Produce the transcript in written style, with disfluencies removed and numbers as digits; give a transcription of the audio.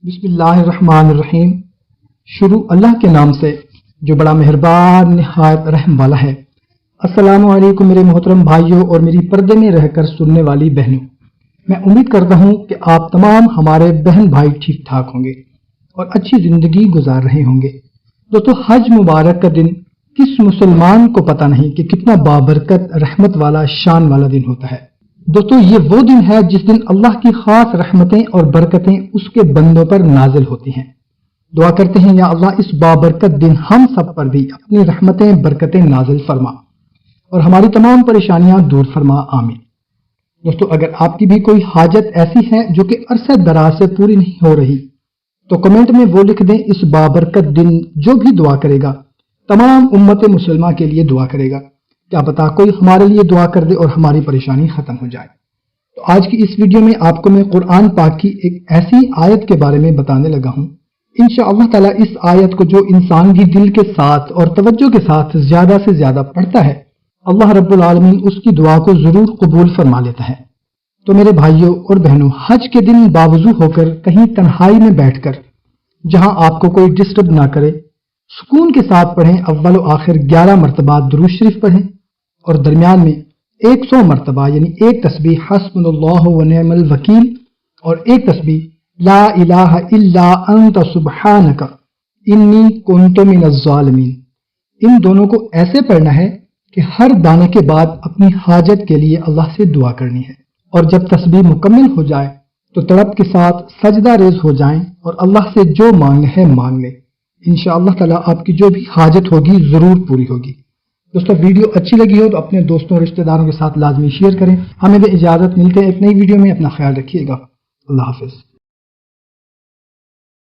بسم اللہ الرحمن الرحیم۔ شروع اللہ کے نام سے جو بڑا مہربان نہایت رحم والا ہے۔ السلام علیکم میرے محترم بھائیوں اور میری پردے میں رہ کر سننے والی بہنوں، میں امید کرتا ہوں کہ آپ تمام ہمارے بہن بھائی ٹھیک ٹھاک ہوں گے اور اچھی زندگی گزار رہے ہوں گے۔ دوستو، حج مبارک کا دن کس مسلمان کو پتہ نہیں کہ کتنا بابرکت، رحمت والا، شان والا دن ہوتا ہے۔ دوستو، یہ وہ دن ہے جس دن اللہ کی خاص رحمتیں اور برکتیں اس کے بندوں پر نازل ہوتی ہیں۔ دعا کرتے ہیں یا اللہ اس بابرکت دن ہم سب پر بھی اپنی رحمتیں برکتیں نازل فرما اور ہماری تمام پریشانیاں دور فرما، آمین۔ دوستو، اگر آپ کی بھی کوئی حاجت ایسی ہے جو کہ عرصہ دراز سے پوری نہیں ہو رہی تو کمنٹ میں وہ لکھ دیں۔ اس بابرکت دن جو بھی دعا کرے گا تمام امت مسلمہ کے لیے دعا کرے گا، کیا پتا کوئی ہمارے لیے دعا کر دے اور ہماری پریشانی ختم ہو جائے۔ تو آج کی اس ویڈیو میں آپ کو میں قرآن پاک کی ایک ایسی آیت کے بارے میں بتانے لگا ہوں۔ انشاءاللہ تعالیٰ اس آیت کو جو انسان بھی دل کے ساتھ اور توجہ کے ساتھ زیادہ سے زیادہ پڑھتا ہے، اللہ رب العالمین اس کی دعا کو ضرور قبول فرما لیتا ہے۔ تو میرے بھائیوں اور بہنوں، حج کے دن باوضو ہو کر کہیں تنہائی میں بیٹھ کر، جہاں آپ کو کوئی ڈسٹرب نہ کرے، سکون کے ساتھ پڑھیں۔ اول و آخر 11 مرتبہ درود شریف پڑھیں اور درمیان میں 100 مرتبہ یعنی ایک تسبیح حسبنا اللہ و نعم الوکیل اور ایک تسبیح لا الہ الا انت سبحانک انی کنت من الظالمین، ان دونوں کو ایسے پڑھنا ہے کہ ہر دانے کے بعد اپنی حاجت کے لیے اللہ سے دعا کرنی ہے، اور جب تسبیح مکمل ہو جائے تو تڑپ کے ساتھ سجدہ ریز ہو جائیں اور اللہ سے جو مانگنا ہے مانگ لیں۔ انشاءاللہ تعالیٰ آپ کی جو بھی حاجت ہوگی ضرور پوری ہوگی۔ دوستو، ویڈیو اچھی لگی ہو تو اپنے دوستوں اور رشتہ داروں کے ساتھ لازمی شیئر کریں۔ ہمیں بھی اجازت، ملتے ہیں ایک نئی ویڈیو میں، اپنا خیال رکھیے گا۔ اللہ حافظ۔